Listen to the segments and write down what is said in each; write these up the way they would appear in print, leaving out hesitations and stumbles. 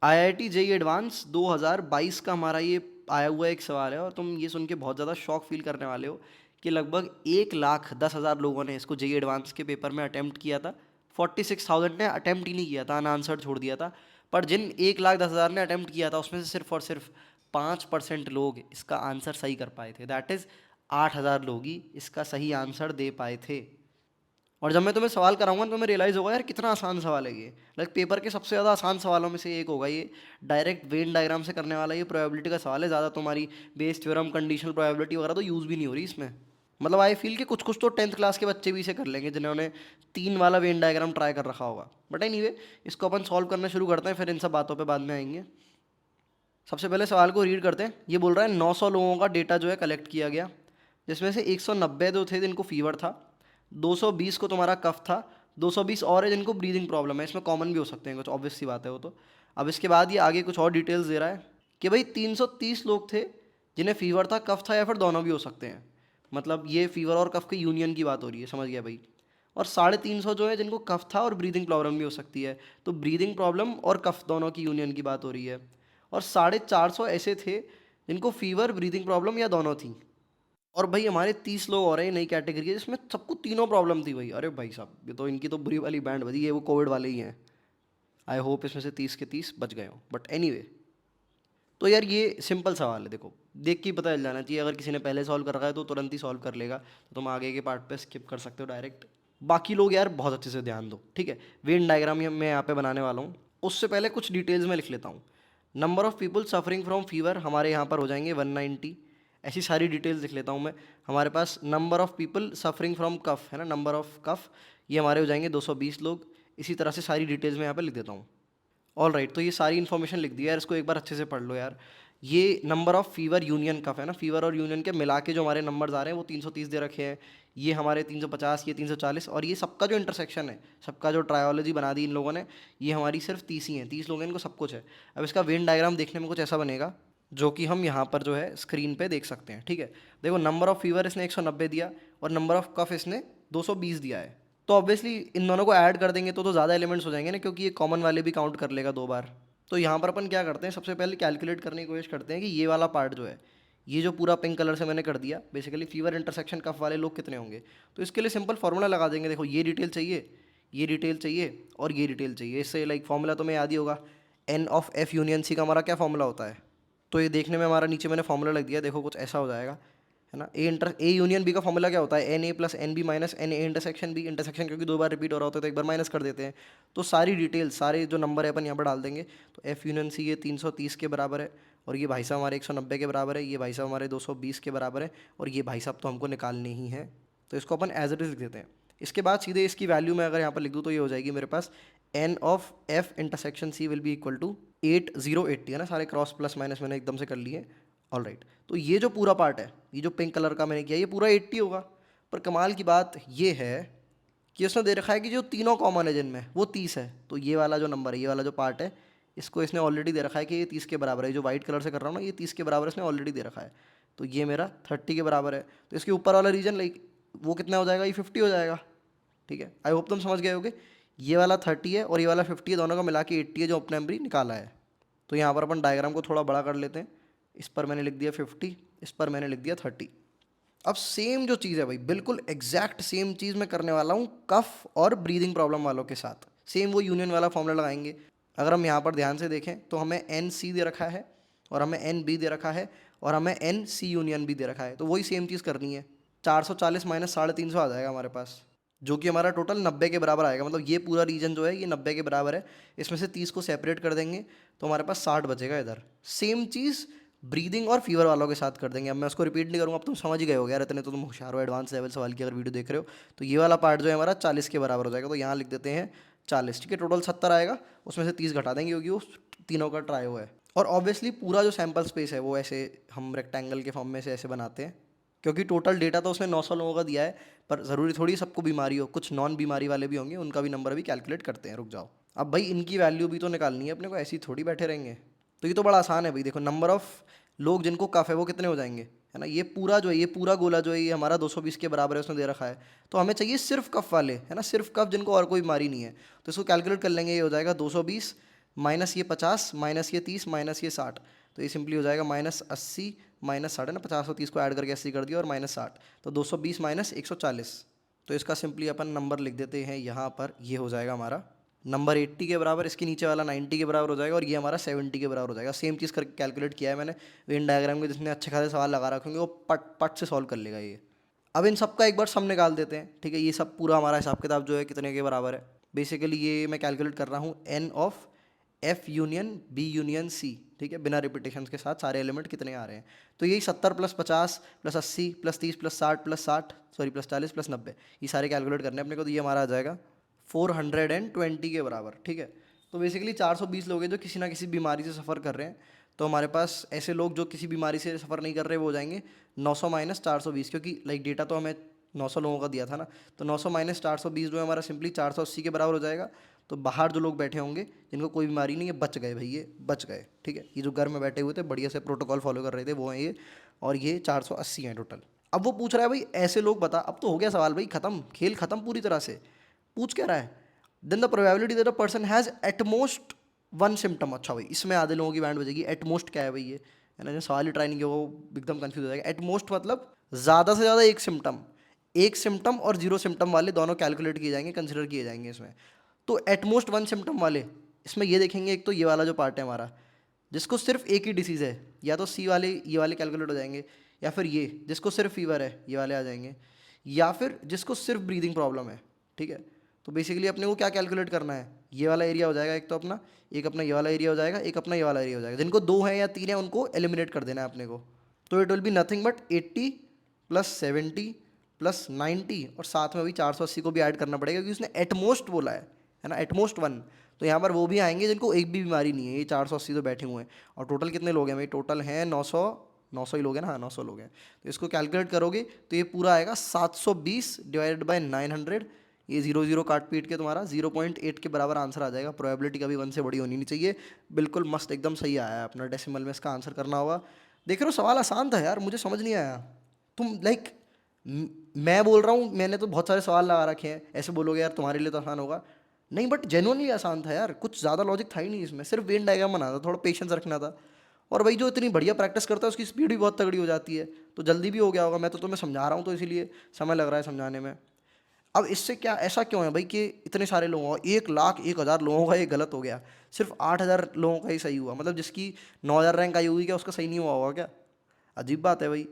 IIT JEE advance 2022 का हमारा ये आया हुआ एक सवाल है, और तुम ये सुन के बहुत ज़्यादा शॉक फील करने वाले हो कि लगभग 1,10,000 लोगों ने इसको जेईई एडवांस के पेपर में अटेम्प्ट किया था। 46,000 ने अटेम्प्ट ही नहीं किया था, अनआंसर्ड छोड़ दिया था। पर जिन 1,10,000 ने अटेम्प्ट किया था उसमें से सिर्फ और सिर्फ 5% लोग इसका आंसर सही कर पाए थे। दैट इज़ 8,000 लोग ही इसका सही आंसर दे पाए थे। और जब मैं तुम्हें सवाल कराऊंगा तो तुम्हें रियलाइज़ होगा यार कितना आसान सवाल है ये। लाइक पेपर के सबसे ज़्यादा आसान सवालों में से एक होगा ये। डायरेक्ट वेन डायग्राम से करने वाला ये प्रोबेबिलिटी का सवाल है। ज़्यादा तुम्हारी बेस थ्योरम, कंडीशनल प्रोबेबिलिटी वगैरह तो यूज़ भी नहीं हो रही इसमें। मतलब आई फील कि कुछ कुछ तो 10th क्लास के बच्चे भी इसे कर लेंगे जिन्होंने 3 वाला वेन डायग्राम ट्राई कर रखा होगा। बट एनीवे, इसको अपन सॉल्व करना शुरू करते हैं, फिर इन सब बातों पर बाद में आएंगे। सबसे पहले सवाल को रीड करते हैं। ये बोल रहा है 900 लोगों का डेटा जो है कलेक्ट किया गया, जिसमें से 190 जो थे जिनको फीवर था, 220 को तुम्हारा कफ था, 220 और है जिनको ब्रीदिंग प्रॉब्लम है। इसमें कॉमन भी हो सकते हैं कुछ, ऑब्वियस सी बात है वो तो। अब इसके बाद ये आगे कुछ और डिटेल्स दे रहा है कि भाई 330 लोग थे जिन्हें फीवर था, कफ था, या फिर दोनों भी हो सकते हैं। मतलब ये फीवर और कफ के यूनियन की बात हो रही है, समझ गया भाई। और 350 जो है जिनको कफ था और ब्रीदिंग प्रॉब्लम भी हो सकती है। तो ब्रीदिंग प्रॉब्लम और कफ दोनों की यूनियन की बात हो रही है। और 450 ऐसे थे जिनको फीवर, ब्रीदिंग प्रॉब्लम या दोनों थी। और भाई हमारे 30 लोग और हैं नई कैटेगरी है जिसमें सबको तीनों प्रॉब्लम थी भाई। अरे भाई साहब, ये तो इनकी तो बुरी वाली बैंड बजी है, वो कोविड वाले ही हैं। आई होप इसमें से 30 के 30 बच गए हो, बट एनीवे। तो यार ये सिंपल सवाल है, देखो देख के ही पता चल जाना चाहिए। अगर किसी ने पहले सॉल्व कर रखा है तो तुरंत ही सॉल्व कर लेगा, तो तुम आगे के पार्ट पे स्किप कर सकते हो डायरेक्ट। बाकी लोग यार बहुत अच्छे से ध्यान दो, ठीक है। वेन डायग्राम मैं यहाँ पे बनाने वाला हूँ, उससे पहले कुछ डिटेल्स में लिख लेता हूँ। Number of people suffering from fever हमारे यहाँ पर हो जाएंगे 190। ऐसी सारी डिटेल्स लिख लेता हूँ मैं। हमारे पास number of people suffering from cough है ना, नंबर ऑफ़ कफ, ये हमारे हो जाएंगे 220 लोग। इसी तरह से सारी डिटेल्स मैं यहाँ पर लिख देता हूँ। ऑल राइट, तो ये सारी इन्फॉर्मेशन लिख दी यार, इसको एक बार अच्छे से पढ़ लो यार। ये नंबर ऑफ़ फीवर यूनियन कफ है ना, फीवर और यूनियन के मिला के जो हमारे नंबर्स आ रहे हैं वो 330 दे रखे हैं। ये हमारे 350, ये 340, और ये सबका जो इंटरसेक्शन है, सबका जो ट्रायोलॉजी बना दी इन लोगों ने, ये हमारी सिर्फ 30 ही है। 30 लोग हैं, इनको सब कुछ है। अब इसका वेन डायग्राम देखने में कुछ ऐसा बनेगा जो कि हम यहाँ पर जो है स्क्रीन पे देख सकते हैं, ठीक है। देखो, नंबर ऑफ़ फीवर इसने 190 दिया और नंबर ऑफ़ कफ इसने 220 दिया है। तो ऑब्वियसली इन दोनों को ऐड कर देंगे तो ज़्यादा एलिमेंट्स हो जाएंगे ना, क्योंकि ये कॉमन वाले भी काउंट कर लेगा 2 बार। तो यहाँ पर अपन क्या करते हैं, सबसे पहले कैलकुलेट करने की कोशिश करते हैं कि ये वाला पार्ट जो है, ये जो पूरा पिंक कलर से मैंने कर दिया, बेसिकली फीवर इंटरसेक्शन कफ वाले लोग कितने होंगे। तो इसके लिए सिंपल फार्मूला लगा देंगे। देखो, ये डिटेल चाहिए, ये डिटेल चाहिए और ये डिटेल चाहिए। इससे लाइक फार्मूला तुम्हें याद ही होगा, N of F union C का हमारा क्या फार्मूला होता है। तो ये देखने में हमारा नीचे मैंने फार्मूला लग दिया, देखो कुछ ऐसा हो जाएगा, है ना। ए यूनियन बी का फॉर्मूला क्या होता है, N A plus N B minus N A intersection B. Intersection क्योंकि 2 बार रिपीट हो रहा होता है तो एक बार माइनस कर देते हैं। तो सारी डिटेल, सारे जो नंबर है अपन यहाँ पर डाल देंगे। तो एफ यूनियन सी ये 330 के बराबर है, और ये भाई साहब हमारे 190 के बराबर है, ये भाई साहब हमारे 220 के बराबर है, और ये भाई साहब तो हमको निकालने ही है। तो इसको अपन एज इट इज लिख देते हैं। इसके बाद सीधे इसकी वैल्यू मैं अगर यहाँ पर लिख दूँ तो ये हो जाएगी मेरे पास, N of F intersection C will be equal to 8080, है ना। सारे क्रॉस प्लस माइनस मैंने एकदम से कर लिए। ऑल राइट, तो ये जो पूरा पार्ट है, ये जो पिंक कलर का मैंने किया, ये पूरा 80 होगा। पर कमाल की बात ये है कि उसने दे रखा है कि जो तीनों कॉमन है जिनमें, वो 30 है। तो ये वाला जो नंबर है, ये वाला जो पार्ट है, इसको इसने ऑलरेडी दे रखा है कि ये 30 के बराबर है। जो वाइट कलर से कर रहा हूँ ना, ये 30 के बराबर इसने ऑलरेडी दे रखा है। तो ये मेरा 30 के बराबर है। तो इसके ऊपर वाला रीजन लाइक वो कितना हो जाएगा, ये 50 हो जाएगा, ठीक है। आई होप तुम समझ गए होगे। ये वाला 30 है और ये वाला 50 है, दोनों का मिला के 80 है जो अपने नंबर निकाला है। तो यहाँ पर अपन डायग्राम को थोड़ा बड़ा कर लेते हैं। इस पर मैंने लिख दिया 50, इस पर मैंने लिख दिया 30। अब सेम जो चीज़ है भाई, बिल्कुल एग्जैक्ट सेम चीज़ मैं करने वाला हूँ कफ और ब्रीदिंग प्रॉब्लम वालों के साथ। सेम वो यूनियन वाला फॉर्मूला लगाएंगे। अगर हम यहाँ पर ध्यान से देखें तो हमें एन सी दे रखा है, और हमें एन बी दे रखा है, और हमें एन सी यूनियन बी दे रखा है। तो वही सेम चीज़ करनी है। 440 माइनस 350 आ जाएगा हमारे पास, जो कि हमारा टोटल 90 के बराबर आएगा। मतलब ये पूरा रीजन जो है ये 90 के बराबर है। इसमें से 30 को सेपरेट कर देंगे तो हमारे पास 60 बचेगा इधर। सेम चीज़ ब्रीदिंग और फीवर वालों के साथ कर देंगे। अब मैं उसको रिपीट नहीं करूँगा, अब तुम समझ ही गए हो यार, इतने तो तुम होशियार हो एडवांस लेवल सवाल की अगर वीडियो देख रहे हो। तो ये वाला पार्ट जो है हमारा 40 के बराबर हो जाएगा। तो यहाँ लिख देते हैं 40, ठीक है। टोटल 70 आएगा, उसमें से 30 घटा देंगे क्योंकि वो तीनों का ट्राई हुआ है। और ऑब्वियसली पूरा जो सैम्पल स्पेस है वो ऐसे हम रेक्टेंगल के फॉर्म में से ऐसे बनाते हैं, क्योंकि टोटल डेटा तो उसने 900 लोगों का दिया है। पर ज़रूरी थोड़ी सबको बीमारी हो, कुछ नॉन बीमारी वाले भी होंगे, उनका भी नंबर भी कैलकुलेट करते हैं। रुक जाओ, अब भाई इनकी वैल्यू भी तो निकालनी है अपने को, ऐसी थोड़ी बैठे रहेंगे। तो ये तो बड़ा आसान है भाई। देखो, नंबर ऑफ़ लोग जिनको कफ है वो कितने हो जाएंगे, है ना। ये पूरा जो है, ये पूरा गोला जो है, ये हमारा 220 के बराबर है, उसने दे रखा है। तो हमें चाहिए सिर्फ कफ वाले, है ना, सिर्फ कफ जिनको और कोई बीमारी नहीं है। तो इसको कैलकुलेट कर लेंगे, ये हो जाएगा 220 माइनस ये 50 माइनस ये 30 माइनस ये 60, तो ये सिंपली हो जाएगा -80 -60 है ना, 50 और 30 को ऐड करके 80 कर दिया और -60, तो 220 - 140। तो इसका सिंपली अपन नंबर लिख देते हैं यहाँ पर, ये हो जाएगा हमारा नंबर 80 के बराबर, इसके नीचे वाला 90 के बराबर हो जाएगा और ये हमारा 70 के बराबर हो जाएगा। सेम चीज़ करके कैलकुलेट किया है मैंने, वेन डायग्राम के जिसने अच्छे खासे सवाल लगा रखे होंगे वो पट पट से सॉल्व कर लेगा ये। अब इन सब का एक बार सम निकाल देते हैं, ठीक है। ये सब पूरा हमारा हिसाब किताब जो है कितने के बराबर है, बेसिकली ये मैं कैलकुलेट कर रहा हूँ n of f union b union c, ठीक है, बिना रिपीटेशन के साथ सारे एलिमेंट कितने आ रहे हैं। तो यही 70 + 50 + 80 + 30 + 60 + 60 सॉरी + 40 + 90, ये सारे कैलकुलेट करने हैं अपने को, तो ये हमारा आ जाएगा 420 के बराबर, ठीक है। तो बेसिकली 420 लोग हैं जो किसी ना किसी बीमारी से सफ़र कर रहे हैं, तो हमारे पास ऐसे लोग जो किसी बीमारी से सफ़र नहीं कर रहे वो हो जाएंगे 900 - 420, क्योंकि लाइक डेटा तो हमें 900 लोगों का दिया था ना, तो 900 - 420 जो है हमारा सिंपली 480 के बराबर हो जाएगा। तो बाहर जो लोग बैठे होंगे जिनको कोई बीमारी नहीं है, बच गए भाई, ये बच गए, ठीक है। ये जो घर में बैठे हुए थे बढ़िया से प्रोटोकॉल फॉलो कर रहे थे वो हैं ये, और ये 480 हैं टोटल। अब वो पूछ रहा है भाई ऐसे लोग बता, अब तो हो गया सवाल भाई ख़त्म, खेल ख़त्म पूरी तरह से। पूछ क्या रहा है, then the probability that a person has at most one symptom. अच्छा भाई, इसमें आधे लोगों की बैंड बजेगी, एट मोस्ट क्या है भाई ये, है ना, जो सवाल ही ट्राई नहीं किया वो एकदम कंफ्यूज हो जाएगा। एट मोस्ट मतलब ज़्यादा से ज़्यादा एक सिम्टम और 0 सिम्टम वाले दोनों कैलकुलेट किए जाएंगे, कंसिडर किए जाएंगे इसमें। तो एट मोस्ट वन सिम्टम वाले इसमें ये देखेंगे, एक तो ये वाला जो पार्ट है हमारा जिसको सिर्फ एक ही डिसीज़ है, या तो सी वाले ये वाले कैलकुलेट हो जाएंगे, या फिर ये जिसको सिर्फ फीवर है ये वाले आ जाएंगे, या फिर जिसको सिर्फ ब्रीदिंग प्रॉब्लम है, ठीक है। तो बेसिकली अपने को क्या कैलकुलेट करना है, ये वाला एरिया हो जाएगा एक तो अपना, एक अपना ये वाला एरिया हो जाएगा, एक अपना ये वाला एरिया हो जाएगा। जिनको 2 है या 3 है उनको एलिमिनेट कर देना है अपने को। तो it will be nothing but 80 + 70 + 90 और साथ में अभी 480 को भी ऐड करना पड़ेगा क्योंकि उसने एटमोस्ट बोला है ना, एटमोस्ट 1। तो यहाँ पर वो भी आएंगे जिनको एक भी बीमारी नहीं है, ये 480 तो बैठे हुए हैं। और टोटल कितने लोग हैं भाई, टोटल हैं 900 ही लोग हैं ना, हाँ 900 लोग हैं। तो इसको कैलकुलेट करोगे तो ये पूरा आएगा 720 / 900, ये 0 0 काट पीट के तुम्हारा 0.8 के बराबर आंसर आ जाएगा। प्रोबेबिलिटी कभी 1 से बड़ी होनी नहीं चाहिए। बिल्कुल मस्त एकदम सही आया है अपना, डेसिमल में इसका आंसर करना होगा। देख रहे हो सवाल आसान था यार, मुझे समझ नहीं आया। तुम लाइक मैं बोल रहा हूँ मैंने तो बहुत सारे सवाल लगा रखे हैं, ऐसे बोलोगे यार तुम्हारे लिए तो आसान होगा, नहीं बट जेन्युइनली आसान था यार, कुछ ज़्यादा लॉजिक था ही नहीं इसमें, सिर्फ वेन डायग्राम बनाना था, थोड़ा पेशेंस रखना था। और भाई जो इतनी बढ़िया प्रैक्टिस करता है उसकी स्पीड भी बहुत तगड़ी हो जाती है, तो जल्दी भी हो गया होगा। मैं तो तुम्हें समझा रहा हूँ तो इसीलिए समय लग रहा है समझाने में। अब इससे क्या ऐसा क्यों है भाई कि इतने सारे लोगों का 1,01,000 लोगों का ये गलत हो गया, सिर्फ 8,000 लोगों का ही सही हुआ, मतलब जिसकी 9,000 रैंक आई हुई क्या उसका सही नहीं हुआ होगा क्या? अजीब बात है भाई।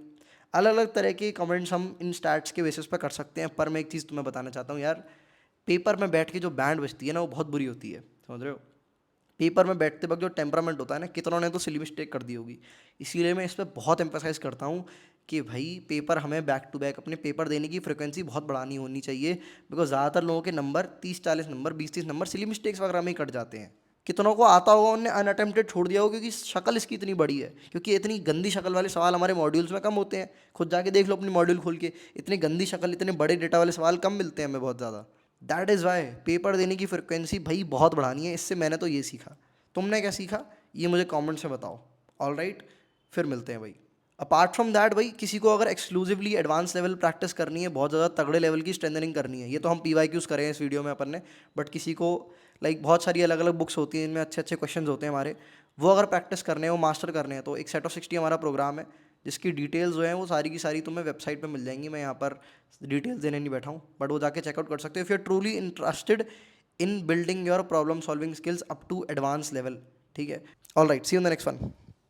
अलग अलग तरह के कमेंट्स हम इन स्टैट्स के बेसिस पर कर सकते हैं, पर मैं एक चीज़ तुम्हें बताना चाहता हूँ यार, पेपर में बैठ के जो बैंड बजती है ना वो बहुत बुरी होती है, समझ रहे हो। पेपर में बैठते वक्त जो टेम्परामेंट होता है ना, कितनों ने तो सिली मिस्टेक कर दी होगी। इसीलिए मैं इस पर बहुत एम्फेसाइज करता हूँ कि भाई पेपर हमें बैक टू बैक अपने पेपर देने की फ्रिक्वेंसी बहुत बढ़ानी होनी चाहिए, बिकॉज ज़्यादातर लोगों के number 30-40 number 20-30 number silly mistakes वगैरह में ही कट जाते हैं। कितनों को आता होगा उन्होंने अनअटेम्प्टेड छोड़ दिया होगा क्योंकि शक्ल इसकी इतनी बड़ी है, क्योंकि इतनी गंदी शक्ल वाले सवाल हमारे मॉड्यूल्स में कम होते हैं। खुद जाके देख लो अपनी मॉड्यूल खोल के, इतनी गंदी शक्ल इतने बड़े डेटा वाले सवाल कम मिलते हैं हमें बहुत ज़्यादा। दैट इज़ वाई पेपर देने की फ्रिक्वेंसी भाई बहुत बढ़ानी है। इससे मैंने तो ये सीखा, तुमने क्या सीखा ये मुझे कमेंट में बताओ। ऑल राइट, फिर मिलते हैं भाई। अपार्ट फ्रॉम दैट भाई किसी को अगर एक्सक्लूसिवली एडवांस लेवल प्रैक्टिस करनी है, बहुत ज़्यादा तगड़े लेवल की स्ट्रेंथनिंग करनी है, ये तो हम PYQs करें इस वीडियो में अपन ने, बट किसी को लाइक बहुत सारी अलग अलग बुक्स होती हैं इनमें अच्छे अच्छे क्वेश्चन होते हैं हमारे, वो अगर प्रैक्टिस करने हैं, वो मास्टर करने हैं, तो एक सेट ऑफ 60 हमारा प्रोग्राम है जिसकी डिटेल्स जो हैं वो सारी की सारी तुम्हें वेबसाइट पे मिल जाएंगी। मैं यहाँ पर डिटेल्स देने नहीं बैठा हूँ, बट वो जाके चेकआउट कर सकते हो if you are truly interested in building your problem solving skills up to advance level, ठीक है। All right, see you in the next one.